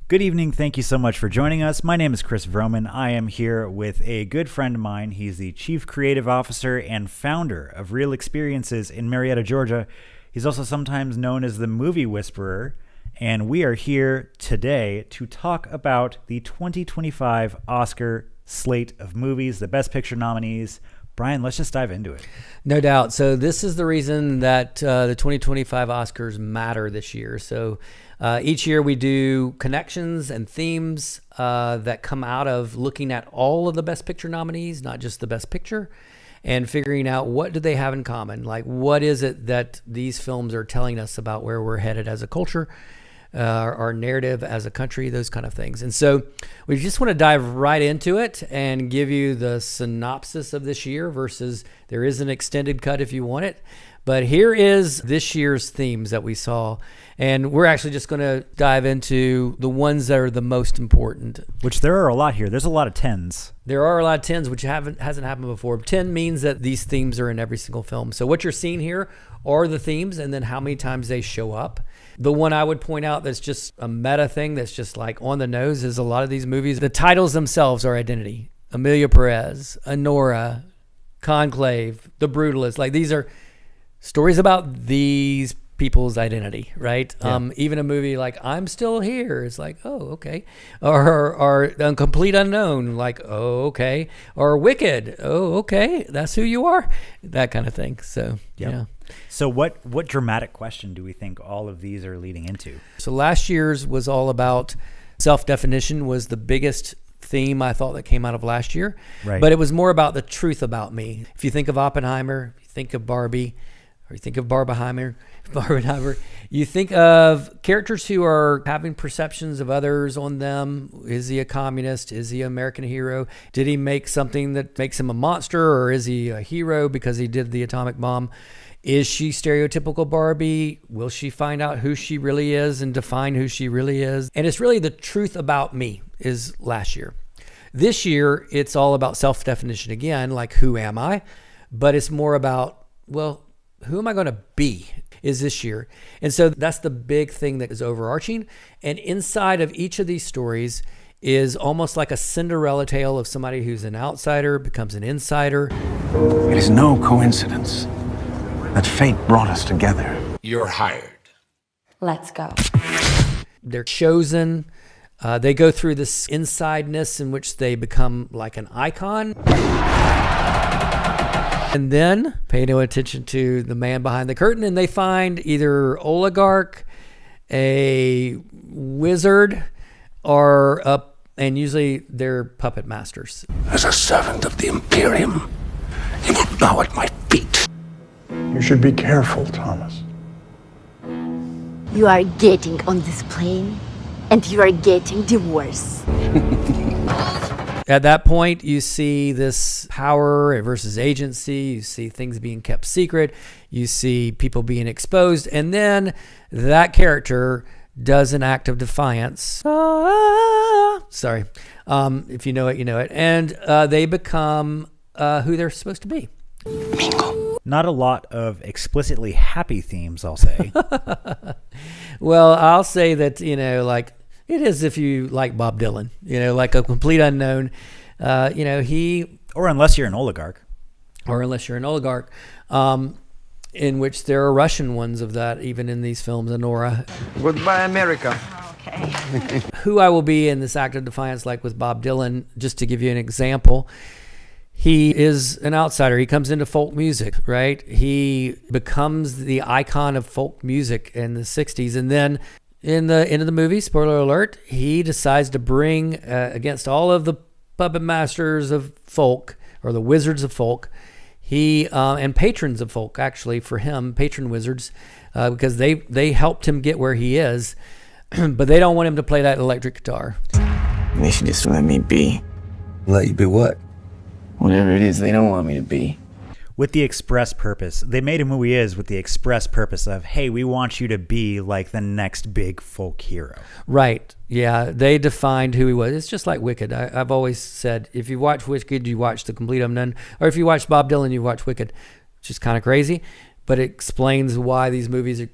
Good evening. Thank you so much for joining us. My name is Chris Vroman. I am here with a good friend of mine. He's the Chief Creative Officer and founder of Real Experiences in Marietta, Georgia. He's also sometimes known as the Movie Whisperer. And we are here today to talk about the 2025 Oscar slate of movies, the Best Picture nominees. Bryan, let's just dive into it. No doubt. So this is the reason that the 2025 Oscars matter this year. So each year we do connections and themes that come out of looking at all of the Best Picture nominees, not just the Best Picture, and figuring out what do they have in common. Like, what is it that these films are telling us about where we're headed as a culture, our narrative as a country, those kind of things. And so we just want to dive right into it and give you the synopsis of this year versus there is an extended cut if you want it. But here is this year's themes that we saw. And we're actually just going to dive into the ones that are the most important. Which there are a lot here. There's a lot of 10s. There are a lot of 10s, which hasn't happened before. 10 means that these themes are in every single film. So what you're seeing here are the themes and then how many times they show up. The one I would point out that's just a meta thing that's just like on the nose is a lot of these movies, the titles themselves are identity. Amelia Perez, Anora, Conclave, The Brutalist. Like, these are stories about these people's identity, right? Yeah. Even a movie like I'm Still Here is like, oh, okay. Or A Complete Unknown, like, oh, okay. Or Wicked, oh, okay, that's who you are. That kind of thing. So, yep. Yeah. So what dramatic question do we think all of these are leading into? So last year's was all about self-definition, was the biggest theme I thought that came out of last year. Right. But it was more about the truth about me. If you think of Oppenheimer, if you think of Barbie, or you think of Barbenheimer, you think of characters who are having perceptions of others on them. Is he a communist? Is he an American hero? Did he make something that makes him a monster, or is he a hero because he did the atomic bomb? Is she stereotypical Barbie? Will she find out who she really is and define who she really is? And it's really the truth about me is last year. This year, it's all about self-definition again, like who am I? But it's more about, well, who am I going to be is this year. And so that's the big thing that is overarching. And inside of each of these stories is almost like a Cinderella tale of somebody who's an outsider becomes an insider. It is no coincidence that fate brought us together. You're hired. Let's go. They're chosen. They go through this insideness in which they become like an icon. And then pay no attention to the man behind the curtain, and they find either oligarch, a wizard, or and usually they're puppet masters. As a servant of the Imperium, you will bow at my feet. You should be careful, Thomas. You are getting on this plane, and you are getting divorced. At that point, you see this power versus agency. You see things being kept secret. You see people being exposed. And then that character does an act of defiance. Sorry. If you know it, you know it. And they become who they're supposed to be. Mingle. Not a lot of explicitly happy themes, I'll say. Well, I'll say that, like, it is if you like Bob Dylan, like A Complete Unknown, he... Or unless you're an oligarch. In which there are Russian ones of that, even in these films, Anora. Goodbye, America. Okay. Who I will be in this act of defiance, like with Bob Dylan, just to give you an example, he is an outsider. He comes into folk music, right? He becomes the icon of folk music in the 60s, and then in the end of the movie, spoiler alert, he decides to bring, against all of the puppet masters of folk, or the wizards of folk, and patrons of folk, actually, for him, patron wizards, because they helped him get where he is, but they don't want him to play that electric guitar. They should just let me be. Let you be what? Whatever it is they don't want me to be. With the express purpose. They made him who he is with the express purpose of, hey, we want you to be like the next big folk hero. Right. Yeah. They defined who he was. It's just like Wicked. I've always said, if you watch Wicked, you watch The Complete Unknown. Or if you watch Bob Dylan, you watch Wicked. Which is kind of crazy. But it explains why these movies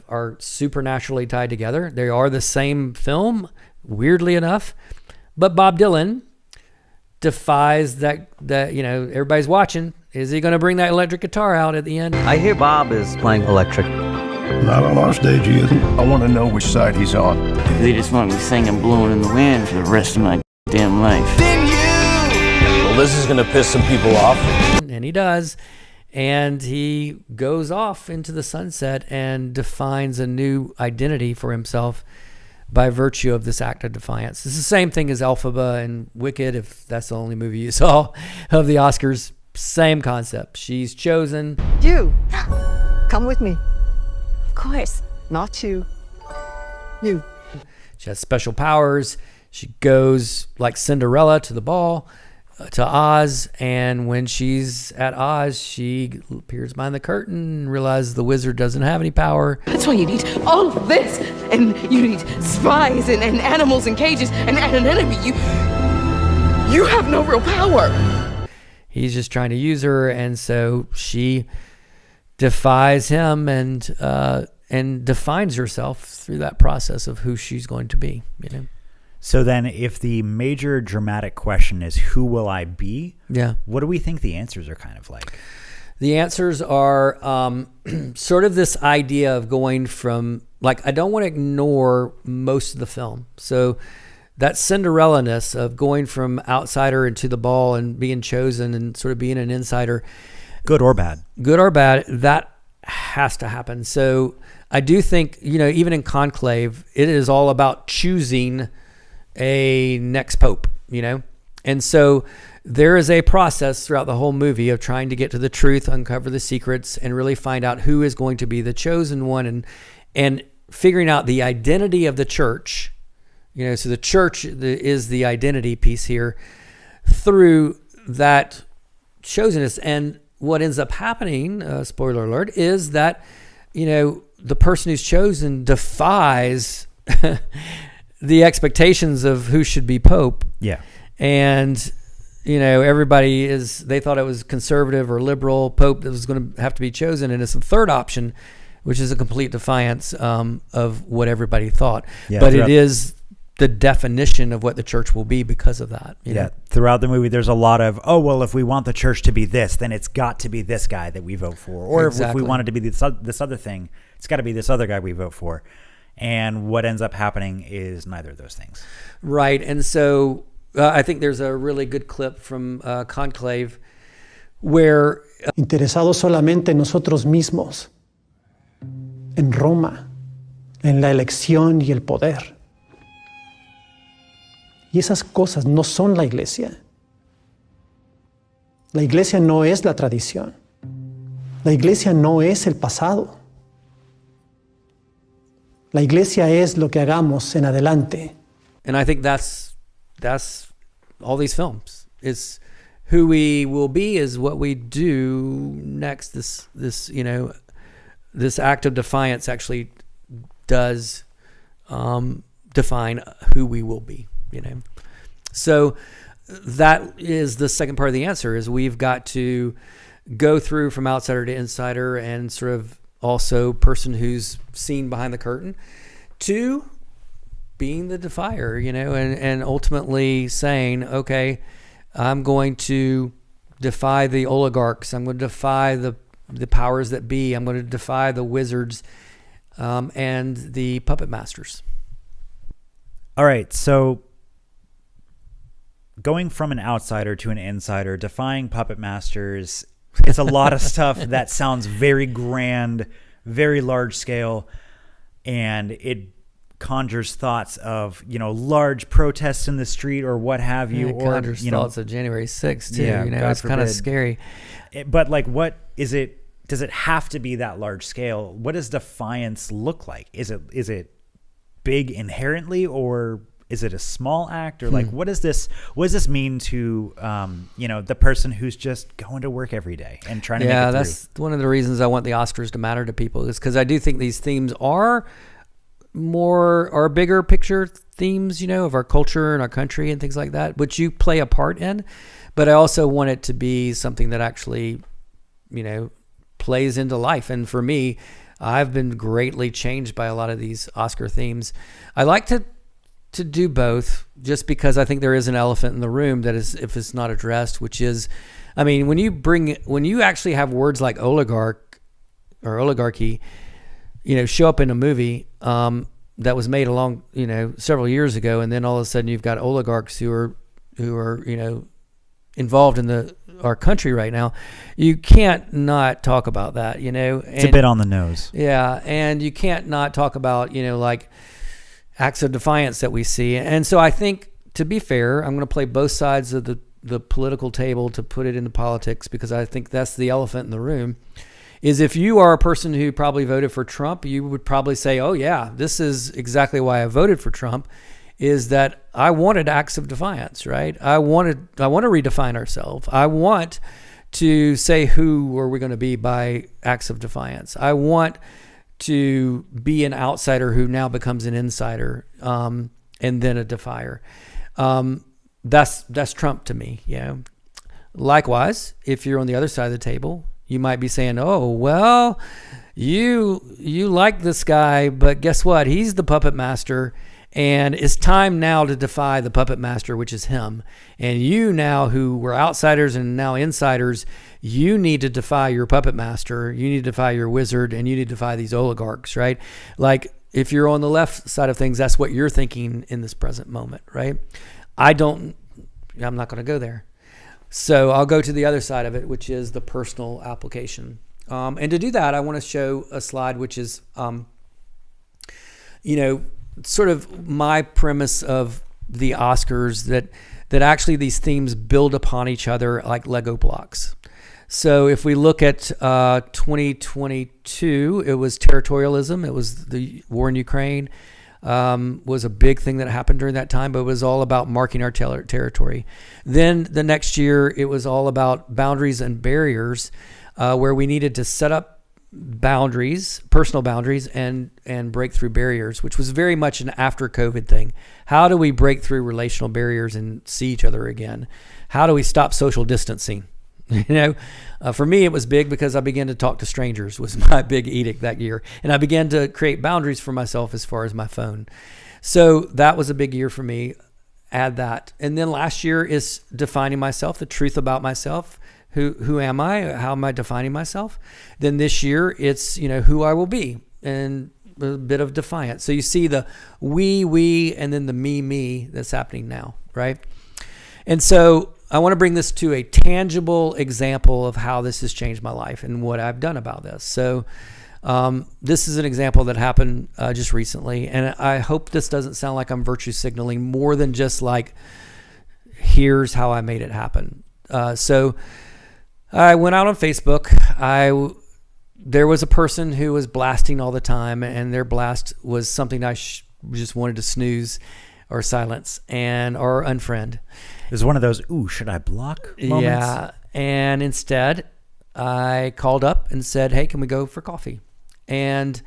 are supernaturally tied together. They are the same film, weirdly enough. But Bob Dylan defies that, everybody's watching. Is he going to bring that electric guitar out at the end? I hear Bob is playing electric. Not on our stage, he isn't. I want to know which side he's on. They just want me singing Blowing in the Wind for the rest of my damn life. Well, this is going to piss some people off. And he does. And he goes off into the sunset and defines a new identity for himself by virtue of this act of defiance. It's the same thing as Elphaba and Wicked, if that's the only movie you saw of the Oscars. Same concept. She's chosen. You, come with me. Of course. Not you. You. She has special powers. She goes like Cinderella to the ball, to Oz. And when she's at Oz, she appears behind the curtain and realizes the wizard doesn't have any power. That's why you need all of this. And you need spies and animals in cages and an enemy. You have no real power. He's just trying to use her, and so she defies him and defines herself through that process of who she's going to be. So then, if the major dramatic question is who will I be? Yeah. What do we think the answers are kind of like? The answers are sort of this idea of going from, like, I don't want to ignore most of the film. So that Cinderella-ness of going from outsider into the ball and being chosen and sort of being an insider. Good or bad, that has to happen. So I do think, even in Conclave, it is all about choosing a next pope, And so there is a process throughout the whole movie of trying to get to the truth, uncover the secrets, and really find out who is going to be the chosen one, and figuring out the identity of the church. So the church is the identity piece here through that chosenness. And what ends up happening, spoiler alert, is that, the person who's chosen defies the expectations of who should be pope. Yeah. And, they thought it was conservative or liberal pope that was going to have to be chosen. And it's the third option, which is a complete defiance of what everybody thought. Yeah, but it is the definition of what the church will be because of that. Throughout the movie, there's a lot of, if we want the church to be this, then it's got to be this guy that we vote for. Or if we want it to be this other thing, it's got to be this other guy we vote for. And what ends up happening is neither of those things. Right. And so I think there's a really good clip from Conclave where... Interesados solamente en nosotros mismos, en Roma, en la elección y el poder. Y esas cosas no son la iglesia. La iglesia no es la tradición. La iglesia no es el pasado. La iglesia es lo que hagamos en adelante. And I think that's all these films. It's who we will be is what we do next. This act of defiance actually does define who we will be. So that is the second part of the answer, is we've got to go through from outsider to insider and sort of also person who's seen behind the curtain to being the defier, and ultimately saying, okay, I'm going to defy the oligarchs. I'm going to defy the powers that be. I'm going to defy the wizards and the puppet masters. All right, so going from an outsider to an insider, defying puppet masters, it's a lot of stuff that sounds very grand, very large scale, and it conjures thoughts of, large protests in the street or what have you. It conjures thoughts of January 6th too. It's kind of scary. But what is it? Does it have to be that large scale? What does defiance look like? Is it big inherently, or is it a small act, or what does this mean to the person who's just going to work every day and trying to make it through? That's one of the reasons I want the Oscars to matter to people, is because I do think these themes are bigger picture themes, of our culture and our country and things like that, which you play a part in. But I also want it to be something that actually, plays into life. And for me, I've been greatly changed by a lot of these Oscar themes. I like to to do both, just because I think there is an elephant in the room that is, if it's not addressed, which is, I mean, when you actually have words like oligarch or oligarchy, show up in a movie that was made several years ago, and then all of a sudden you've got oligarchs who are involved in our country right now, you can't not talk about that, It's a bit on the nose. Yeah, and you can't not talk about, like acts of defiance that we see. And so I think, to be fair, I'm going to play both sides of the political table to put it into politics, because I think that's the elephant in the room. Is if you are a person who probably voted for Trump, you would probably say, oh yeah, this is exactly why I voted for Trump, is that I wanted acts of defiance, right? I want to redefine ourselves. I want to say who are we going to be by acts of defiance. I want to be an outsider who now becomes an insider, and then a defier. That's Trump to me. Likewise, if you're on the other side of the table, you might be saying, oh, well, you like this guy, but guess what? He's the puppet master, and it's time now to defy the puppet master, which is him. And you now, who were outsiders and now insiders, you need to defy your puppet master. You need to defy your wizard, and you need to defy these oligarchs, right? Like, if you're on the left side of things, that's what you're thinking in this present moment, right? I'm not going to go there. So I'll go to the other side of it, which is the personal application. And to do that, I want to show a slide, which is, sort of my premise of the Oscars, that actually these themes build upon each other like Lego blocks. So if we look at 2022, it was territorialism. It was the war in Ukraine. Was a big thing that happened during that time, but it was all about marking our territory. Then the next year, it was all about boundaries and barriers, where we needed to set up boundaries, personal boundaries, and break through barriers, which was very much an after COVID thing. How do we break through relational barriers and see each other again? How do we stop social distancing? For me, it was big because I began to talk to strangers, was my big edict that year. And I began to create boundaries for myself as far as my phone. So that was a big year for me. Add that. And then last year is defining myself, the truth about myself. Who am I? How am I defining myself? Then this year, it's, who I will be, and a bit of defiance. So you see the we, and then the me that's happening now, right? And so I want to bring this to a tangible example of how this has changed my life and what I've done about this. So this is an example that happened just recently, and I hope this doesn't sound like I'm virtue signaling more than just like, here's how I made it happen. So I went out on Facebook. There was a person who was blasting all the time, and their blast was something I just wanted to snooze or silence or unfriend. It was one of those, ooh, should I block moments? Yeah. And instead, I called up and said, hey, can we go for coffee? And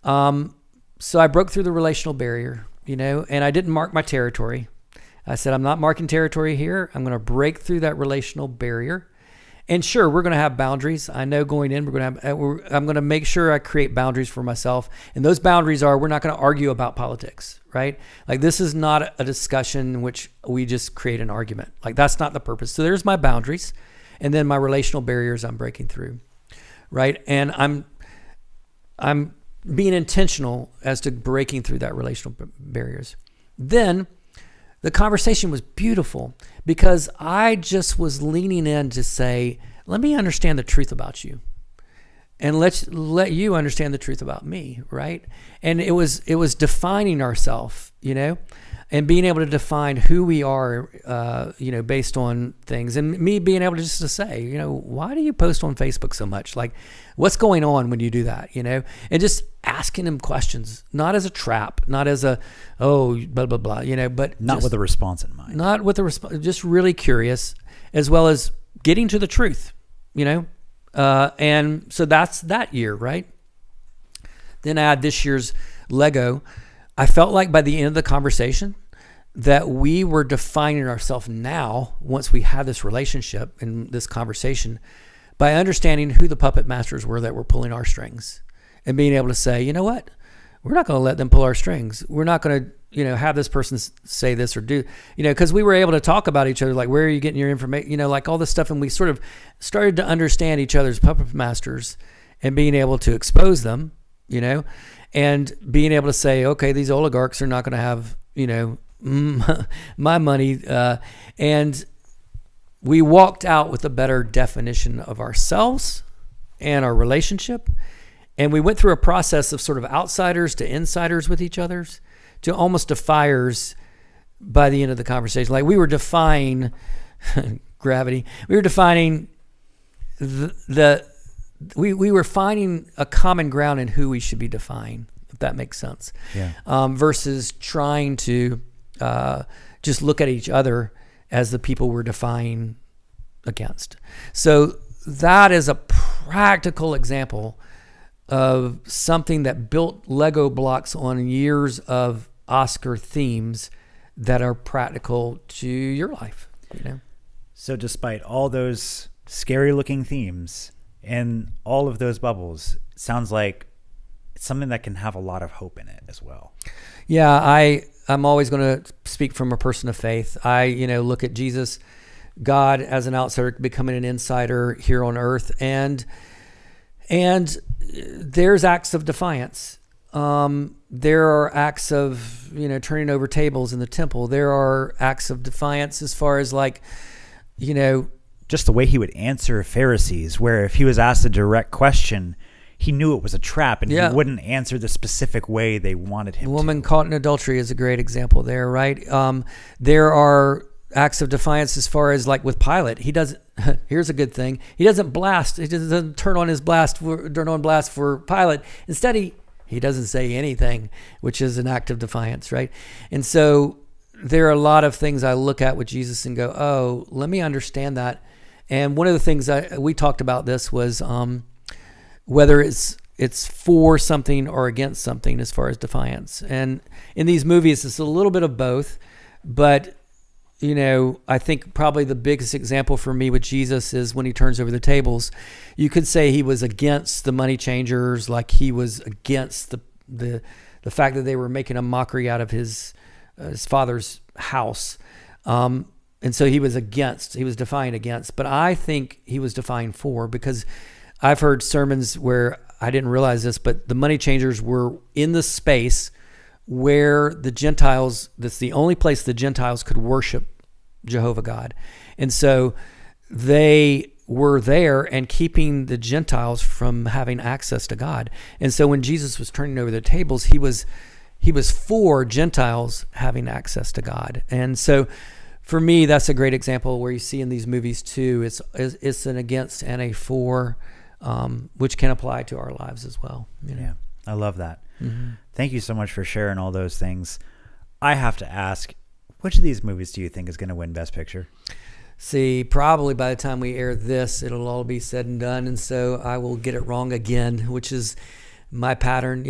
so I broke through the relational barrier, and I didn't mark my territory. I said, I'm not marking territory here. I'm going to break through that relational barrier. And sure, we're going to have boundaries. I know going in, I'm going to make sure I create boundaries for myself. And those boundaries are, we're not going to argue about politics, right? Like, this is not a discussion in which we just create an argument. Like, that's not the purpose. So there's my boundaries. And then my relational barriers I'm breaking through, right? And I'm being intentional as to breaking through that relational barriers. Then the conversation was beautiful because I just was leaning in to say, let me understand the truth about you, and let you understand the truth about me, right? And it was defining ourselves, and being able to define who we are, based on things, and me being able to just to say, why do you post on Facebook so much? Like, what's going on when you do that, and just asking him questions, not as a trap, not as a, oh, blah, blah, blah, but not with a response in mind. Not with a response, just really curious, as well as getting to the truth, and so that's that year, right? Then add this year's Lego. I felt like by the end of the conversation that we were defining ourselves now, once we had this relationship and this conversation, by understanding who the puppet masters were that were pulling our strings, and being able to say, you know what, we're not going to let them pull our strings. We're not going have this person say this or do, because we were able to talk about each other, like, where are you getting your information, like all this stuff. And we sort of started to understand each other's puppet masters and being able to expose them, and being able to say, okay, these oligarchs are not going to have, my money. And we walked out with a better definition of ourselves and our relationship. And we went through a process of sort of outsiders to insiders with each other's, to almost defiers by the end of the conversation. Like, we were defying gravity. We were defining we were finding a common ground in who we should be defying, if that makes sense. Yeah. Versus trying to just look at each other as the people we're defying against. So that is a practical example of something that built Lego blocks on years of Oscar themes that are practical to your life. So despite all those scary looking themes and all of those bubbles, it sounds like it's something that can have a lot of hope in it as well. Yeah, I'm always going to speak from a person of faith. I look at Jesus, God, as an outsider becoming an insider here on earth, and there's acts of defiance. There are acts of, turning over tables in the temple. There are acts of defiance as far as just the way he would answer Pharisees, where if he was asked a direct question, he knew it was a trap, and he wouldn't answer the specific way they wanted him to. The woman caught in adultery is a great example there, right? There are acts of defiance as far as, like, with Pilate. He doesn't, here's a good thing. He doesn't turn on blast for Pilate. Instead, he doesn't say anything, which is an act of defiance, right? And so there are a lot of things I look at with Jesus and go, oh, let me understand that. And one of the things we talked about this was whether it's for something or against something as far as defiance. And in these movies, it's a little bit of both, but I think probably the biggest example for me with Jesus is when he turns over the tables. You could say he was against the money changers, like he was against the fact that they were making a mockery out of his father's house. And so he was defying against, but I think he was defying for, because I've heard sermons where I didn't realize this, but the money changers were in the space where the Gentiles, that's the only place the Gentiles could worship Jehovah God. And so they were there and keeping the Gentiles from having access to God. And so when Jesus was turning over the tables, he was for Gentiles having access to God. And so for me, that's a great example where you see in these movies too, it's an against and a for, which can apply to our lives as well. Yeah, I love that. Mm-hmm. Thank you so much for sharing all those things. I have to ask, which of these movies do you think is going to win Best Picture? See, probably by the time we air this, it'll all be said and done. And so I will get it wrong again, which is my pattern.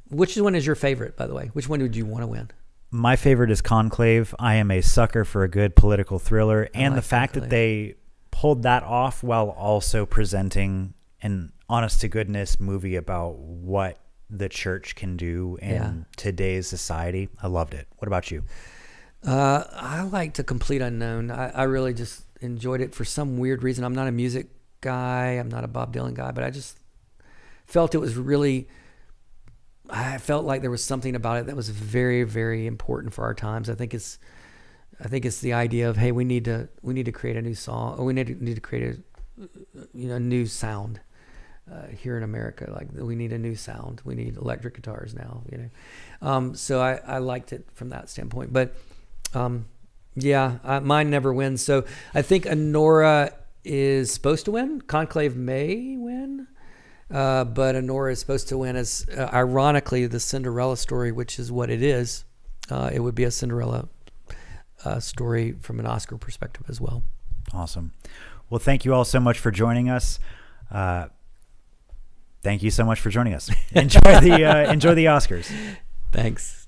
Which one is your favorite, by the way? Which one would you want to win? My favorite is Conclave. I am a sucker for a good political thriller. And the fact that they pulled that off while also presenting an honest to goodness movie about what the church can do in today's society. I loved it. What about you? I liked The Complete Unknown. I really just enjoyed it for some weird reason. I'm not a music guy. I'm not a Bob Dylan guy, but I just felt it was really, I felt like there was something about it that was very, very important for our times. I think it's the idea of, hey, we need to create a new song, or we need to create a new sound. Here in America, like, we need a new sound. We need electric guitars now, So I liked it from that standpoint. But mine never wins. So I think Anora is supposed to win. Conclave may win, but Anora is supposed to win as, ironically, the Cinderella story, which is what it is. It would be a Cinderella story from an Oscar perspective as well. Awesome. Well, thank you all so much for joining us. Thank you so much for joining us. Enjoy the Oscars. Thanks.